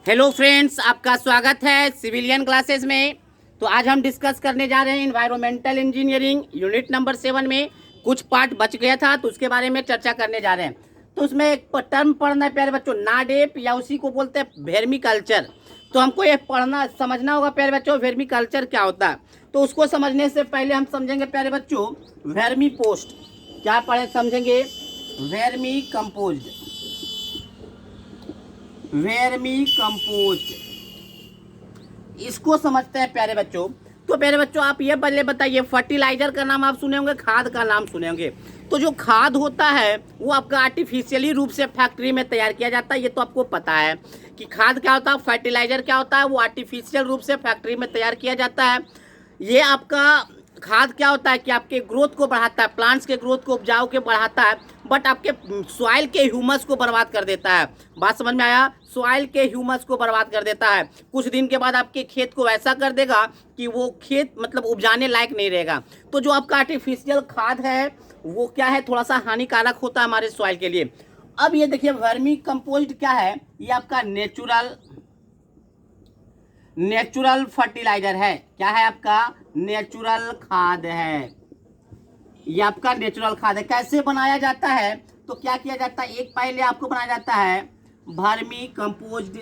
Hello friends, आपका स्वागत है सिविलियन क्लासेस में। तो आज हम डिस्कस करने जा रहे हैं इन्वायरमेंटल इंजीनियरिंग यूनिट नंबर 7 में। कुछ पार्ट बच गया था तो उसके बारे में चर्चा करने जा रहे हैं। तो उसमें एक टर्म पढ़ना है प्यारे बच्चों, नाडेप, या उसी को बोलते हैं वेर्मिकल्चर। तो हमको ये पढ़ना समझना होगा प्यारे बच्चों, वेर्मिकल्चर क्या होता है। तो उसको समझने से पहले हम समझेंगे प्यारे बच्चों वेर्मी पोस्ट क्या पढ़े, समझेंगे वेर्मी कंपोज्ड। वेर्मी कंपोस्ट इसको समझते हैं प्यारे बच्चों। तो प्यारे बच्चों आप ये पहले बताइए, फर्टिलाइजर का नाम आप सुने होंगे, खाद का नाम सुने होंगे। तो जो खाद होता है वो आपका आर्टिफिशियली रूप से फैक्ट्री में तैयार किया जाता है। ये तो आपको पता है कि खाद क्या होता है, फर्टिलाइजर क्या होता है, वो आर्टिफिशियल रूप से फैक्ट्री में तैयार किया जाता है। ये आपका खाद क्या होता है कि आपके ग्रोथ को बढ़ाता है, प्लांट्स के ग्रोथ को, उपजाऊ के बढ़ाता है, बट आपके सॉइल के ह्यूमस को बर्बाद कर देता है। बात समझ में आया? सॉइल के ह्यूमस को बर्बाद कर देता है। कुछ दिन के बाद आपके खेत को ऐसा कर देगा कि वो खेत मतलब उपजाने लायक नहीं रहेगा। तो जो आपका आर्टिफिशियल खाद है वो क्या है, थोड़ा सा हानिकारक होता है हमारे सॉइल के लिए। अब ये देखिए वर्मी कंपोस्ट क्या है, ये आपका नेचुरल फर्टिलाइजर है। क्या है आपका? नेचुरल खाद है। ये आपका नेचुरल खाद है। कैसे बनाया जाता है? तो क्या किया जाता है, एक पहले आपको बनाया जाता है वर्मी कंपोस्ट।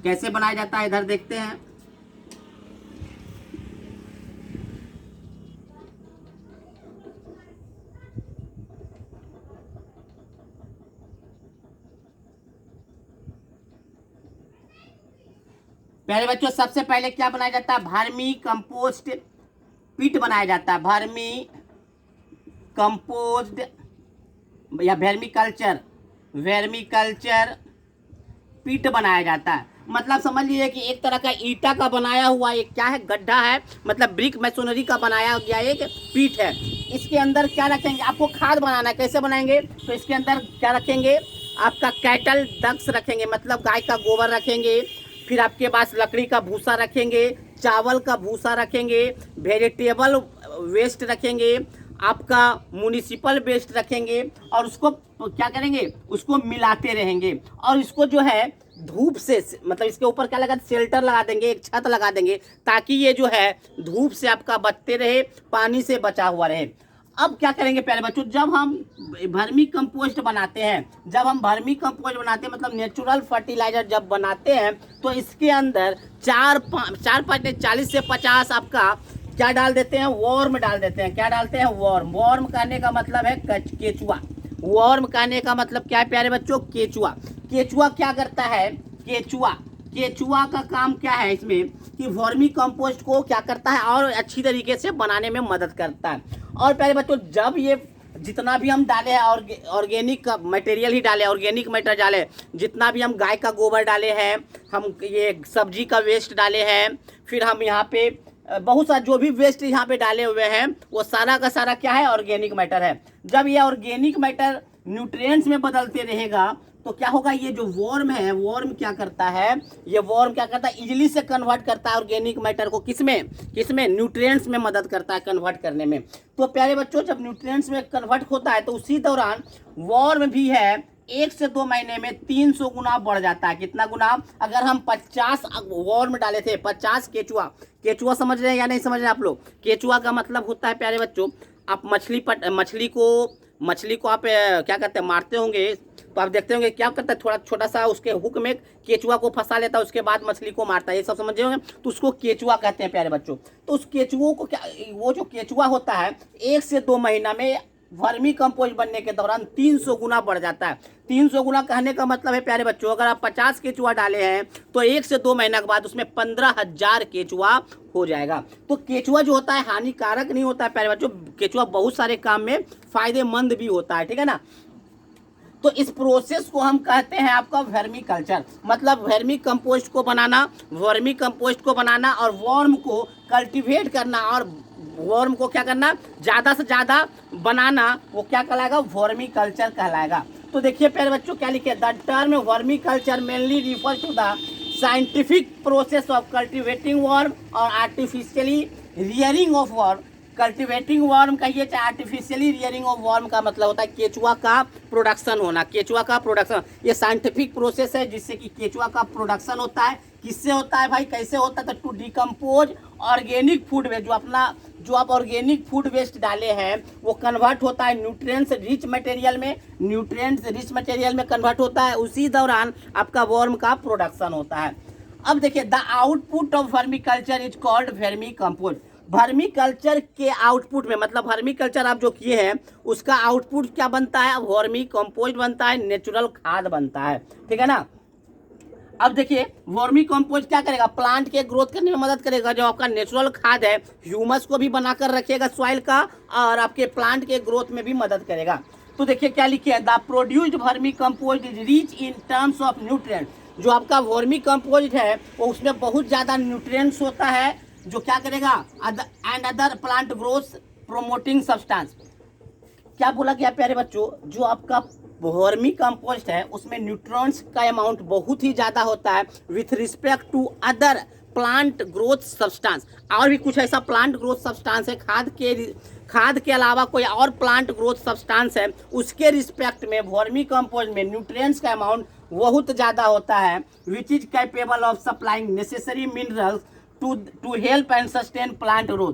कैसे बनाया जाता है इधर देखते हैं। पहले बच्चों सबसे पहले क्या बनाया जाता है, वर्मी कंपोस्ट पिट बनाया जाता है। वर्मी कंपोस्ट या वेर्मिकल्चर पिट बनाया जाता है। मतलब समझ लीजिए कि एक तरह का ईटा का बनाया हुआ एक क्या है, गड्ढा है, मतलब ब्रिक मैसोनरी का बनाया गया एक पीठ है। इसके अंदर क्या रखेंगे, आपको खाद बनाना है। कैसे बनाएंगे? तो इसके अंदर क्या रखेंगे, आपका कैटल डक्स रखेंगे, मतलब गाय का गोबर रखेंगे, फिर आपके पास लकड़ी का भूसा रखेंगे, चावल का भूसा रखेंगे, वेजिटेबल वेस्ट रखेंगे, आपका म्युनिसिपल वेस्ट रखेंगे, और उसको क्या करेंगे, उसको मिलाते रहेंगे। और इसको जो है धूप से, मतलब इसके ऊपर क्या लगा, शेल्टर लगा देंगे, एक छत लगा देंगे, ताकि ये जो है धूप से आपका बचते रहे, पानी से बचा हुआ रहे। अब क्या करेंगे प्यारे बच्चों, जब हम वर्मी कंपोस्ट बनाते हैं, मतलब नेचुरल फर्टिलाइजर जब बनाते हैं, तो इसके अंदर 40 से 50 आपका क्या डाल देते हैं, वॉर्म डाल देते हैं। क्या डालते हैं? वॉर्म। वॉर्म कहने का मतलब है केचुआ। वॉर्म कहने का मतलब क्या है प्यारे बच्चों? केचुआ। केचुआ क्या करता है, केचुआ का काम क्या है इसमें कि वर्मी कंपोस्ट को क्या करता है और अच्छी तरीके से बनाने में मदद करता है। और प्यारे बच्चों जब ये जितना भी हम डाले हैं ऑर्गेनिक का मटेरियल ही डाले, ऑर्गेनिक मैटर डाले, जितना भी हम गाय का गोबर डाले हैं, हम ये सब्जी का वेस्ट डाले हैं, फिर हम यहाँ पे बहुत सा जो भी वेस्ट यहाँ पे डाले हुए हैं, वो सारा का सारा क्या है, ऑर्गेनिक मैटर है। जब ये ऑर्गेनिक मैटर न्यूट्रिएंट्स में बदलते रहेगा तो क्या होगा, ये जो वॉर्म है, वॉर्म क्या करता है, इजीली से कन्वर्ट करता है ऑर्गेनिक मैटर को किसमें न्यूट्रिएंट्स में मदद करता है कन्वर्ट करने में। तो प्यारे बच्चों जब न्यूट्रिएंट्स में कन्वर्ट होता है तो उसी दौरान वॉर्म भी है 1 से 2 महीने में 300 गुना बढ़ जाता है। कितना गुना? अगर हम 50 वॉर्म डाले थे, 50 केचुआ समझ रहे हैं या नहीं समझ रहे हैं आप लोग? केचुआ का मतलब होता है प्यारे बच्चों, आप मछली को आप क्या करते हैं, मारते होंगे, तो आप देखते होंगे क्या करता है, थोड़ा छोटा सा उसके हुक में केचुआ को फंसा लेता है, उसके बाद मछली को मारता है। ये सब समझे होंगे, तो उसको केचुआ कहते हैं प्यारे बच्चों। तो उस केचुओं को क्या, वो जो केचुआ होता है 1 से 2 महीना में वर्मी कंपोस्ट बनने के दौरान 300 गुना बढ़ जाता है। 300 गुना कहने का मतलब है प्यारे बच्चों, अगर आप 50 केचुआ डाले हैं तो 1 से 2 महीना के बाद उसमें 15,000 केचुआ हो जाएगा। तो केचुआ जो होता है हानिकारक नहीं होता है प्यारे बच्चों, केचुआ बहुत सारे काम में फायदेमंद भी होता है, ठीक है ना। तो इस प्रोसेस को हम कहते हैं आपका वर्मीकल्चर, मतलब वर्मी कंपोस्ट को बनाना और वॉर्म को कल्टीवेट करना, और वॉर्म को क्या करना, ज़्यादा से ज़्यादा बनाना, वो क्या कहलाएगा, वर्मीकल्चर कहलाएगा। तो देखिए प्यारे बच्चों क्या लिखे, the term vermiculture mainly refers to the scientific process of cultivating worm or artificially rearing of worm cultivating worm कहिए चाहे आर्टिफिशियली रियरिंग ऑफ वर्म का मतलब होता है केचुआ का प्रोडक्शन होना। केचुआ का प्रोडक्शन ये साइंटिफिक प्रोसेस है जिससे कि केचुआ का प्रोडक्शन होता है। किससे होता है भाई, कैसे होता है? तो to decompose organic food waste, जो आप ऑर्गेनिक फूड वेस्ट डाले हैं वो कन्वर्ट होता है न्यूट्रिएंट्स रिच मटेरियल में कन्वर्ट होता है। उसी दौरान आपका वर्म का प्रोडक्शन होता है। अब देखिए the output of vermi culture is called vermi compost. Vermi culture के आउटपुट में मतलब वर्मी कल्चर आप जो किए हैं उसका आउटपुट क्या बनता है? वर्मी कंपोस्ट बनता है, नेचुरल खाद बनता है। ठीक है ना। अब देखिए वर्मी कंपोस्ट क्या करेगा? प्लांट के ग्रोथ करने में मदद करेगा। जो आपका नेचुरल खाद है ह्यूमस को भी बनाकर रखेगा सॉइल का और आपके प्लांट के ग्रोथ में भी मदद करेगा। तो देखिए क्या लिखे है, the produced vermi compost is rich in terms of nutrient. जो आपका वर्मी कंपोस्ट है वो उसमें बहुत ज़्यादा न्यूट्रिएंट्स होता है जो क्या करेगा? And other plant growth promoting substance. क्या बोला गया प्यारे बच्चों? जो आपका वर्मी कंपोस्ट है उसमें न्यूट्रिएंट्स का अमाउंट बहुत ही ज़्यादा होता है with respect to other plant growth substance. और भी कुछ ऐसा प्लांट ग्रोथ सब्सटेंस है खाद के अलावा कोई और प्लांट ग्रोथ सब्सटेंस है उसके रिस्पेक्ट में वर्मी कंपोस्ट में न्यूट्रिएंट्स का अमाउंट बहुत ज़्यादा होता है which is capable of supplying necessary minerals to help and sustain plant growth.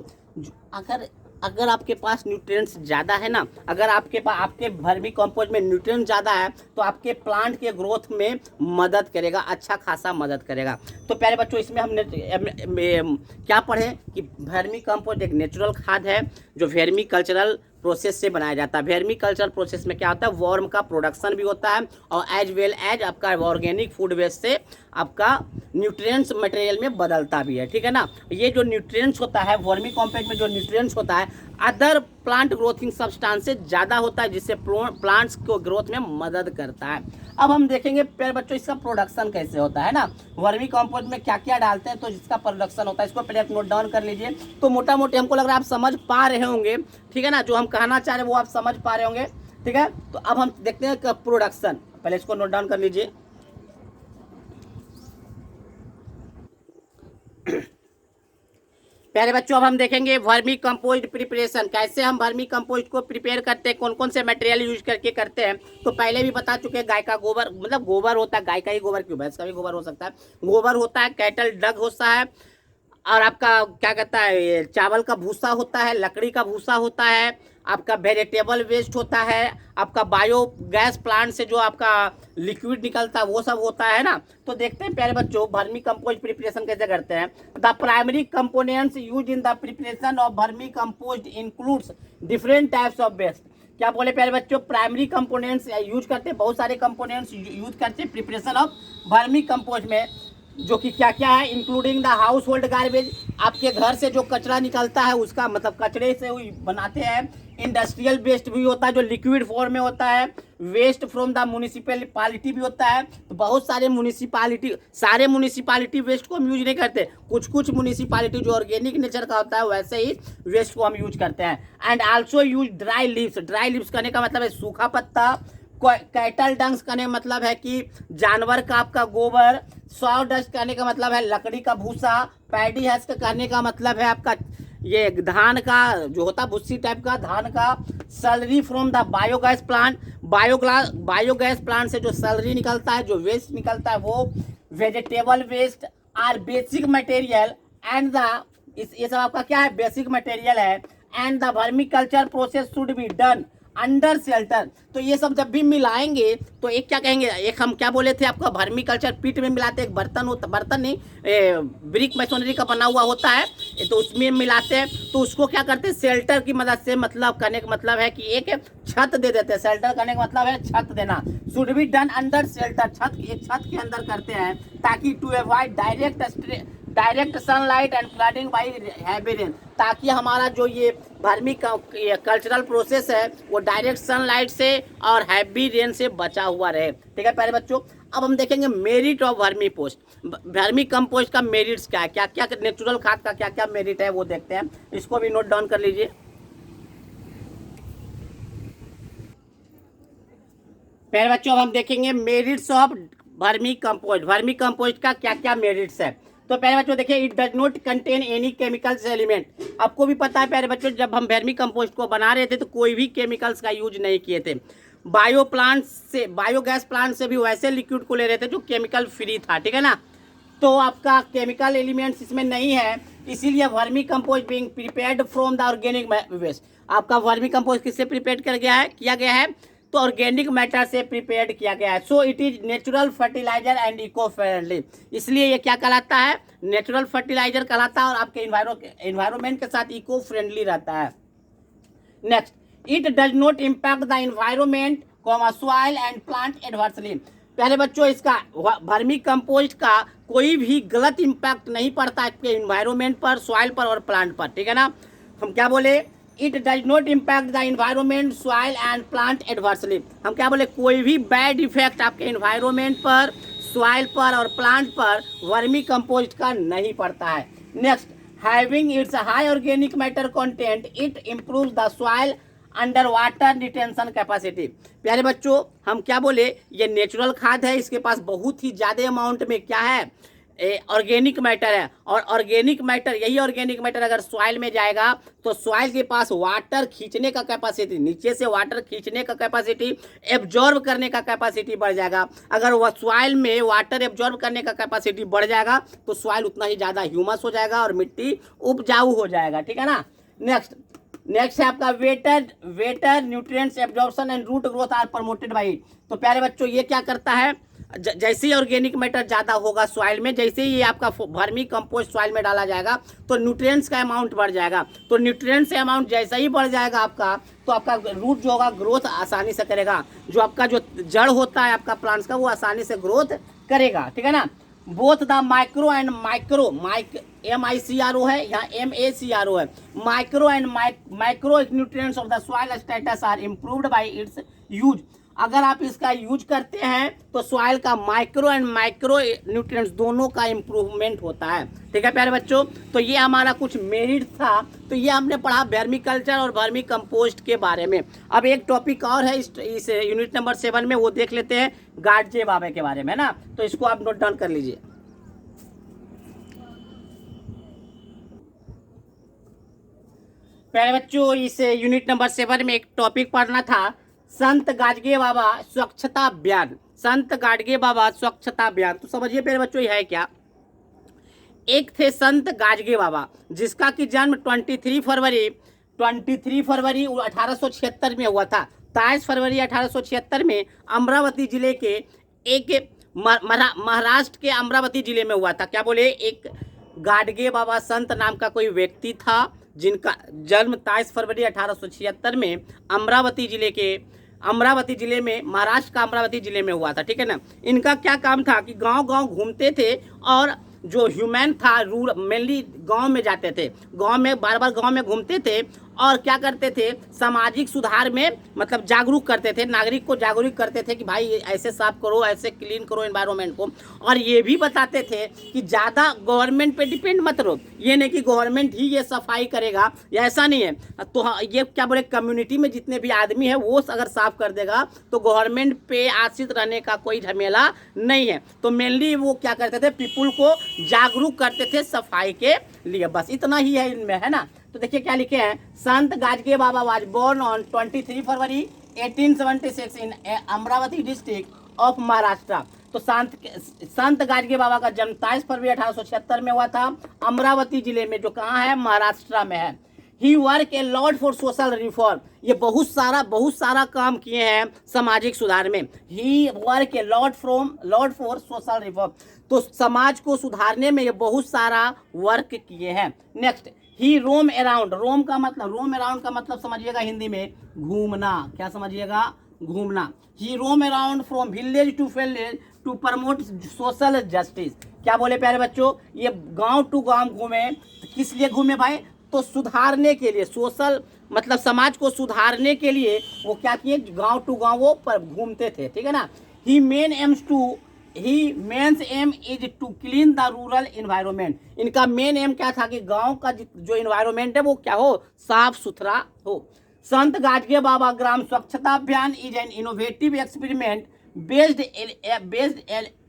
अगर आपके पास न्यूट्रिएंट्स ज़्यादा है ना, अगर आपके वर्मी कंपोस्ट में न्यूट्रिएंट्स ज़्यादा है तो आपके प्लांट के ग्रोथ में मदद करेगा, अच्छा खासा मदद करेगा। तो प्यारे बच्चों इसमें हमने क्या पढ़े कि वर्मी कंपोस्ट एक नेचुरल खाद है जो वर्मी कल्चरल प्रोसेस से बनाया जाता है। वर्मी कल्चरल प्रोसेस में क्या होता है? वर्म का प्रोडक्शन भी होता है और एज वेल एज आपका ऑर्गेनिक फूड वेस्ट से आपका न्यूट्रिएंट्स मटेरियल में बदलता भी है। ठीक है ना। ये जो न्यूट्रिएंट्स होता है वर्मी कंपोस्ट में जो न्यूट्रिएंट्स होता है अदर प्लांट ग्रोथिंग सब्सटेंसेस ज़्यादा होता है जिससे प्लांट्स को ग्रोथ में मदद करता है। अब हम देखेंगे प्यारे बच्चों इसका प्रोडक्शन कैसे होता है ना। वर्मी कंपोस्ट में क्या क्या डालते हैं तो जिसका प्रोडक्शन होता है इसको पहले आप नोट डाउन कर लीजिए। तो मोटा मोटी हमको लग रहा है आप समझ पा रहे होंगे। ठीक है ना। जो हम कहना चाह रहे हैं वो आप समझ पा रहे होंगे। ठीक है। तो अब हम देखते हैं प्रोडक्शन, पहले इसको नोट डाउन कर लीजिए। प्यारे बच्चों अब हम देखेंगे वर्मी कंपोस्ट प्रिपरेशन, कैसे हम वर्मी कंपोस्ट को प्रिपेयर करते हैं, कौन कौन से मटेरियल यूज करके करते हैं। तो पहले भी बता चुके हैं गाय का गोबर, मतलब गोबर होता है, गाय का ही गोबर क्यों, भैंस का भी गोबर हो सकता है। गोबर होता है, कैटल डग होता है और आपका क्या कहता है चावल का भूसा होता है, लकड़ी का भूसा होता है, आपका वेजिटेबल वेस्ट होता है, आपका बायोगैस प्लांट से जो आपका लिक्विड निकलता है वो सब होता है ना। तो देखते हैं प्यारे बच्चों वर्मी कंपोस्ट प्रिपरेशन कैसे करते हैं। The primary components use in the preparation of vermicompost includes different types of waste. क्या बोले प्यारे बच्चों? प्राइमरी कंपोनेंट्स यूज करते हैं, बहुत सारे कंपोनेंट्स यूज करते हैं प्रिपरेशन ऑफ वर्मी कंपोस्ट में, जो कि क्या क्या है? Including the house hold garbage, आपके घर से जो कचरा निकलता है उसका मतलब कचरे से बनाते हैं। इंडस्ट्रियल वेस्ट भी होता है जो लिक्विड फॉर्म में होता है। वेस्ट फ्रॉम द म्यूनिसिपैलिटी भी होता है। तो बहुत सारे म्यूनिसिपालिटी वेस्ट को हम यूज नहीं करते, कुछ म्यूनिसिपालिटी जो ऑर्गेनिक नेचर का होता है वैसे ही वेस्ट को हम यूज करते हैं। And also use dry leaves करने का मतलब है सूखा पत्ता। कैटल डंग्स करने का मतलब है कि जानवर का आपका गोबर। सॉ डस्ट करने का मतलब है लकड़ी का भूसा। पैडी हस्क करने का मतलब है आपका ये धान का जो होता है भुस्सी टाइप का धान का। Salary from the biogas plant, biogas plant से जो सैलरी निकलता है, जो वेस्ट निकलता है वो। Vegetable waste are basic material and the ये सब आपका क्या है? बेसिक मटेरियल है। And the vermiculture process should be done under shelter. तो ये सब जब भी मिलाएंगे तो एक क्या कहेंगे, एक हम क्या बोले थे आपका वर्मी कल्चर पिट में मिलाते, एक बर्तन नहीं ब्रिक मैसोनरी का बना हुआ होता है तो उसमें मिलाते हैं। तो उसको क्या करते हैं? शेल्टर की मदद से, मतलब करने का मतलब है कि एक छत दे देते हैं। शेल्टर करने का मतलब है छत देना। Should be done under shelter, एक छत के अंदर करते हैं ताकि to avoid direct sunlight and flooding by heavy rain, ताकि हमारा जो ये वर्मी कल्चरल प्रोसेस है वो डायरेक्ट सनलाइट से और हैवी रेन से बचा हुआ रहे। ठीक है प्यारे बच्चों। अब हम देखेंगे मेरिट ऑफ वर्मी कंपोस्ट का मेरिट्स क्या है, क्या क्या नेचुरल खाद का क्या क्या मेरिट है वो देखते हैं। इसको भी नोट डाउन कर लीजिए। प्यारे बच्चों अब हम देखेंगे मेरिट्स ऑफ वर्मी कंपोस्ट का क्या क्या मेरिट्स है। तो प्यारे बच्चों देखिए, it does not contain any chemicals element. आपको भी पता है प्यारे बच्चों, जब हम वर्मी कंपोस्ट को बना रहे थे तो कोई भी केमिकल्स का यूज नहीं किए थे। बायो प्लांट से, बायोगैस प्लांट से भी वैसे लिक्विड को ले रहे थे जो केमिकल फ्री था, ठीक है ना। तो आपका केमिकल एलिमेंट्स इसमें नहीं है, इसीलिए vermicompost being prepared from the organic waste. आपका वर्मी कंपोस्ट किससे प्रिपेयर किया गया है? तो ऑर्गेनिक मैटर से प्रिपेयर्ड किया गया है। So it is natural fertiliser and eco friendly. इसलिए ये क्या कहलाता है? नेचुरल फर्टिलाइजर कहलाता है और आपके इन्वायरमेंट के साथ इको फ्रेंडली रहता है। Next, it does not impact the environment, soil and plant adversely. प्यारे बच्चों, इसका वर्मी कंपोस्ट का कोई भी गलत इम्पैक्ट नहीं पड़ता आपके इन्वायरमेंट पर, सॉइल पर और प्लांट पर, ठीक है ना। हम क्या बोले? It does not impact the environment, soil and plant adversely. हम क्या बोले? कोई भी बैड इफेक्ट आपके इन्वायरमेंट पर, सॉइल पर और प्लांट पर वर्मी कंपोस्ट का नहीं पड़ता है। Next, having its high organic matter content, it improves the soil under water retention capacity. प्यारे बच्चों, हम क्या बोले? ये नेचुरल खाद है, इसके पास बहुत ही ज़्यादा अमाउंट में क्या है? ऑर्गेनिक मैटर है। और ऑर्गेनिक मैटर, यही ऑर्गेनिक मैटर अगर सॉइल में जाएगा तो सॉइल के पास वाटर खींचने का कैपेसिटी, नीचे से वाटर खींचने का कैपेसिटी, एब्जॉर्ब करने का कैपेसिटी बढ़ जाएगा। अगर वह सॉइल में वाटर एब्जॉर्ब करने का कैपेसिटी बढ़ जाएगा तो सॉइल उतना ही ज़्यादा ह्यूमस हो जाएगा और मिट्टी उपजाऊ हो जाएगा, ठीक है ना। नेक्स्ट है आपका water nutrients absorption and root growth are promoted by. तो प्यारे बच्चों, ये क्या करता है? जैसे ही ऑर्गेनिक मैटर ज़्यादा होगा सॉइल में, जैसे ही ये आपका वर्मी कंपोस्ट सॉइल में डाला जाएगा तो न्यूट्रिएंट्स का अमाउंट बढ़ जाएगा। तो न्यूट्रिएंट्स का अमाउंट जैसा ही बढ़ जाएगा आपका, तो आपका रूट जो होगा ग्रोथ आसानी से करेगा। जो आपका जो जड़ होता है आपका प्लांट्स का, वो आसानी से ग्रोथ करेगा, ठीक है ना। Both the micro and MICRO है, यहाँ MACRO है। Micro and micro nutrients of the soil status are improved by its use. अगर आप इसका यूज करते हैं तो सॉइल का माइक्रो एंड माइक्रो न्यूट्रिएंट्स दोनों का इम्प्रूवमेंट होता है, ठीक है प्यारे बच्चों। तो ये हमारा कुछ मेरिट था, तो ये हमने पढ़ा वर्मी कल्चर और वर्मी कंपोस्ट के बारे में। अब एक टॉपिक और है इस यूनिट नंबर 7 में, वो देख लेते हैं गाडजे बाबा के बारे में ना। तो इसको आप नोट डाउन कर लीजिए। प्यारे बच्चों, इस यूनिट नंबर 7 में एक टॉपिक पढ़ना था, संत गाडगे बाबा स्वच्छता अभियान। संत गाडगे बाबा स्वच्छता अभियान, तो समझिए प्यारे बच्चों ये है क्या। एक थे संत गाडगे बाबा, जिसका कि जन्म 23 फरवरी 1876 में हुआ था। 23 फरवरी 1876 में अमरावती जिले के एक महाराष्ट्र के अमरावती जिले में हुआ था। क्या बोले? एक गाडगे बाबा संत नाम का कोई व्यक्ति था, जिनका जन्म 23 फरवरी 1876 में अमरावती जिले में, महाराष्ट्र का अमरावती जिले में हुआ था, ठीक है ना। इनका क्या काम था कि गांव-गांव घूमते थे और जो ह्यूमन था मेनली गांव में जाते थे, गांव में बार-बार गांव में घूमते थे और क्या करते थे? सामाजिक सुधार में मतलब जागरूक करते थे, नागरिक को जागरूक करते थे कि भाई ऐसे साफ करो, ऐसे क्लीन करो एनवायरनमेंट को। और ये भी बताते थे कि ज़्यादा गवर्नमेंट पे डिपेंड मत रहो, ये नहीं कि गवर्नमेंट ही ये सफाई करेगा, या ऐसा नहीं है। तो हाँ, ये क्या बोले, कम्युनिटी में जितने भी आदमी है वो अगर साफ कर देगा तो गवर्नमेंट पे आश्रित रहने का कोई झमेला नहीं है। तो मेनली वो क्या करते थे? पीपुल को जागरूक करते थे सफाई के लिए, बस इतना ही है इनमें, है ना। तो देखिए क्या लिखे हैं, Sant Gadge Baba was born on 23 February 1876 in Amravati district of Maharashtra. तो संत गाडगे बाबा का जन्म 23 फरवरी 1876 में हुआ था, अमरावती जिले में, जो कहाँ है? महाराष्ट्र में है। He work a lot for social reform, ये बहुत सारा काम किए हैं सामाजिक सुधार में। He work a lot for social reform, तो समाज को सुधारने में ये बहुत सारा वर्क किए हैं। नेक्स्ट, ही रोम अराउंड का मतलब समझिएगा हिंदी में घूमना। क्या समझिएगा? घूमना। He roam around from village to village to promote social justice. क्या बोले प्यारे बच्चों? ये गांव टू गांव घूमे, किस लिए घूमे भाई? तो सुधारने के लिए, सोशल मतलब समाज को सुधारने के लिए वो क्या किए? गांव टू गांव वो पर घूमते थे, ठीक है ना। He mains aim is to clean the rural environment. इनका मेन एम क्या था कि गांव का जो इन्वायरमेंट है वो क्या हो? साफ सुथरा हो। संत गाडगे बाबा ग्राम स्वच्छता अभियान is an innovative experiment based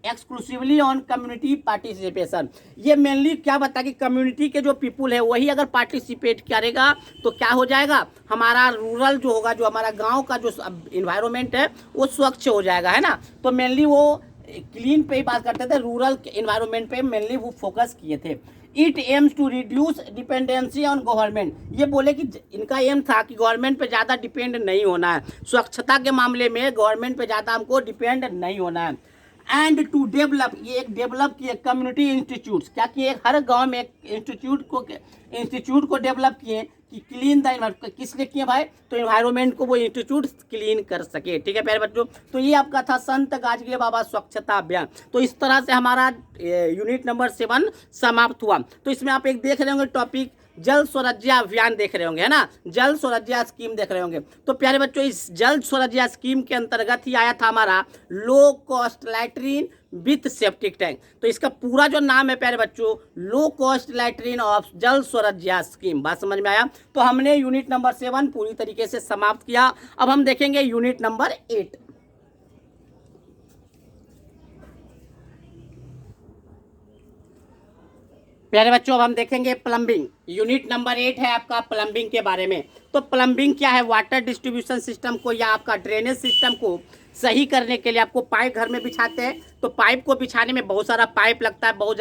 exclusively on community participation. ये मेनली क्या बता कि कम्युनिटी के जो पीपुल है वही अगर पार्टिसिपेट करेगा तो क्या हो जाएगा, हमारा रूरल जो होगा, जो हमारा गांव का जो इन्वायरमेंट है वो स्वच्छ हो जाएगा, है ना। तो मेनली वो क्लीन पे ही बात करते थे, रूरल इन्वायरमेंट पे मेनली वो फोकस किए थे। It aims to reduce dependency on government. ये बोले कि इनका एम था कि गवर्नमेंट पे ज़्यादा डिपेंड नहीं होना है, स्वच्छता के मामले में गवर्नमेंट पे ज़्यादा हमको डिपेंड नहीं होना है। एंड टू डेवलप, ये एक डेवलप किए कम्युनिटी इंस्टीट्यूट्स, क्या किए, हर गांव में एक इंस्टीट्यूट को डेवलप किए कि क्लीन द इन्वायरमेंट। किस लिए किए भाई, तो इन्वायरमेंट को वो इंस्टीट्यूट क्लीन कर सके, ठीक है प्यारे बच्चों। तो ये आपका था संत गाजगे बाबा स्वच्छता अभियान। तो इस तरह से हमारा यूनिट नंबर 7 समाप्त हुआ। तो इसमें आप एक देख रहे होंगे टॉपिक जल स्वराज्य अभियान देख रहे होंगे, है ना, जल स्वराज्य स्कीम देख रहे होंगे। तो प्यारे बच्चों इस जल स्वराज्य स्कीम के अंतर्गत ही आया था हमारा low cost latrine with septic tank. तो इसका पूरा जो नाम है प्यारे बच्चों, लो कॉस्ट लैट्रिन ऑफ जल स्वराज्य स्कीम। बात समझ में आया। तो हमने यूनिट नंबर 7 पूरी तरीके से समाप्त किया। अब हम देखेंगे यूनिट नंबर 8। प्यारे बच्चों अब हम देखेंगे प्लम्बिंग। यूनिट नंबर 8 है आपका प्लम्बिंग के बारे में। तो प्लम्बिंग क्या है, वाटर डिस्ट्रीब्यूशन सिस्टम को या आपका ड्रेनेज सिस्टम को सही करने के लिए आपको पाइप घर में बिछाते हैं। तो पाइप को बिछाने में बहुत सारा पाइप लगता है, बहुत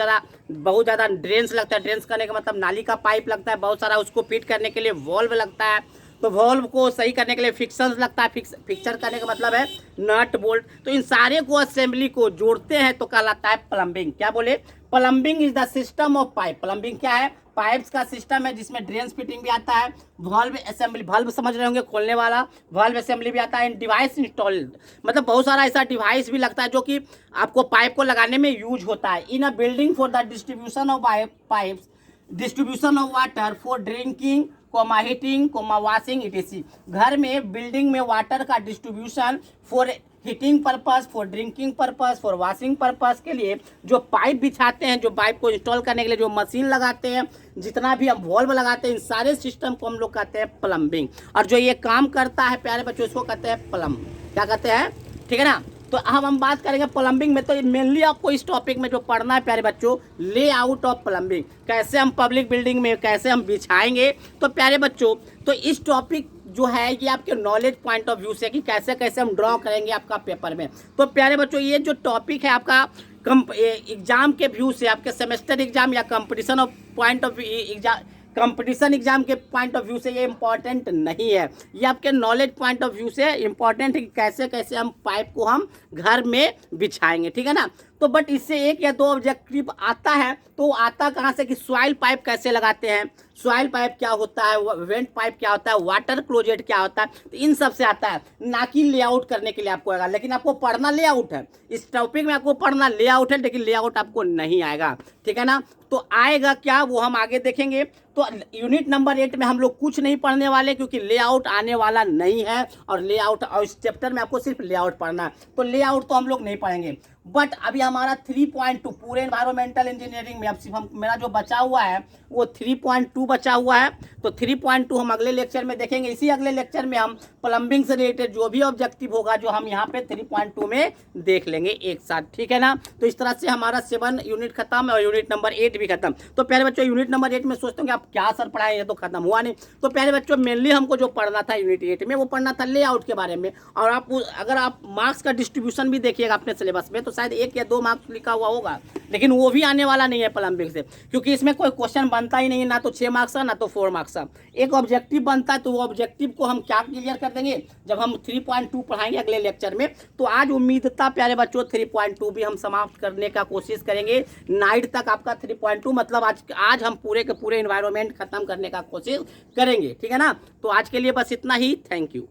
ज़्यादा ड्रेन्स लगता है। ड्रेन्स करने का मतलब नाली का पाइप लगता है, बहुत सारा उसको फिट करने के लिए वॉल्व लगता है। तो वॉल्व को सही करने के लिए फिक्सर्स लगता है, फिक्सर करने का मतलब है नट बोल्ट। तो इन सारे को असेंबली को जोड़ते हैं तो कहलाता है प्लम्बिंग। क्या बोले, plumbing is the system of pipe. Plumbing क्या है, पाइप्स का सिस्टम है जिसमें ड्रेन फिटिंग भी आता है, वॉल्व असेंबली, वॉल्व समझ रहे होंगे खोलने वाला, वॉल्व असेंबली भी आता है, एंड डिवाइस इंस्टॉल्ड, मतलब बहुत सारा ऐसा डिवाइस भी लगता है जो कि आपको पाइप को लगाने में यूज होता है। In a building for the distribution of pipes, distribution of water for drinking, heating, washing etc. घर में बिल्डिंग में वाटर का distribution for heating purpose, for drinking purpose, for washing purpose के लिए जो पाइप बिछाते हैं, जो पाइप को इंस्टॉल करने के लिए जो मशीन लगाते हैं, जितना भी हम वॉल्व लगाते हैं, इन सारे सिस्टम को हम लोग कहते हैं प्लम्बिंग। और जो ये काम करता है प्यारे बच्चों इसको कहते हैं प्लम्ब। क्या कहते हैं, ठीक है ना। तो अब हम बात करेंगे प्लम्बिंग में। तो मेनली आपको इस टॉपिक में जो पढ़ना है प्यारे बच्चों, ले आउट ऑफ प्लम्बिंग, कैसे हम पब्लिक बिल्डिंग में कैसे हम बिछाएंगे। तो प्यारे बच्चों तो इस टॉपिक जो है ये आपके नॉलेज पॉइंट ऑफ व्यू से कि कैसे कैसे हम ड्रॉ करेंगे आपका पेपर में। तो प्यारे बच्चों ये जो टॉपिक है आपका एग्जाम के व्यू से, आपके सेमेस्टर एग्जाम या competition of point of exam, competition exam के पॉइंट ऑफ व्यू से ये इंपॉर्टेंट नहीं है, ये आपके नॉलेज पॉइंट ऑफ व्यू से इंपॉर्टेंट है कि कैसे कैसे हम पाइप को हम घर में बिछाएंगे, ठीक है ना। तो बट इससे एक या दो ऑब्जेक्टिव आता है, तो आता कहाँ से कि सॉइल पाइप कैसे लगाते हैं, सॉइल पाइप क्या होता है, वेंट पाइप क्या होता है, वाटर क्लोजेट क्या होता है, तो इन सब से आता है, ना कि लेआउट करने के लिए आपको आएगा। लेकिन आपको पढ़ना लेआउट है, इस टॉपिक में आपको पढ़ना लेआउट है, लेकिन लेआउट आपको नहीं आएगा, ठीक है ना। तो आएगा क्या वो हम आगे देखेंगे। तो यूनिट नंबर 8 में हम लोग कुछ नहीं पढ़ने वाले क्योंकि लेआउट आने वाला नहीं है, और लेआउट और इस चैप्टर में आपको सिर्फ लेआउट पढ़ना है, तो लेआउट तो हम लोग नहीं पढ़ेंगे। बट अभी हमारा 3.2 पूरे एनवायरमेंटल इंजीनियरिंग में अब सिर्फ हम मेरा जो बचा हुआ है वो 3.2 बचा हुआ है। तो 3.2 हम अगले लेक्चर में देखेंगे। इसी अगले लेक्चर में हम प्लम्बिंग से रिलेटेड जो भी ऑब्जेक्टिव होगा जो हम यहाँ पे 3.2 में देख लेंगे एक साथ, ठीक है ना। तो इस तरह से हमारा 7 यूनिट खत्म और यूनिट नंबर 8 भी खत्म। तो प्यारे बच्चों यूनिट नंबर 8 में सोचते होंगे आप क्या सर पढ़ाए, ये तो खत्म हुआ नहीं। तो प्यारे बच्चों मेनली हमको जो पढ़ना था यूनिट 8 में वो पढ़ना था लेआउट के बारे में। और आप अगर आप मार्क्स का डिस्ट्रीब्यूशन भी देखिएगा अपने सिलेबस में तो शायद 1 या 2 मार्क्स लिखा हुआ होगा, लेकिन वो भी आने वाला नहीं है प्लम्बिंग से, क्योंकि इसमें कोई क्वेश्चन बनता ही नहीं है, ना तो 6 मार्क्स का ना तो 4 मार्क्स का। एक ऑब्जेक्टिव बनता है, तो वो ऑब्जेक्टिव को हम क्या क्लियर कर देंगे जब हम 3.2 पढ़ाएंगे अगले लेक्चर में। तो आज उम्मीद था प्यारे बच्चों 3.2 भी हम समाप्त करने का कोशिश करेंगे। नाइट तक आपका 3.2 मतलब आज हम पूरे के पूरे एनवायरनमेंट खत्म करने का कोशिश करेंगे, ठीक है ना। तो आज के लिए बस इतना ही, थैंक यू।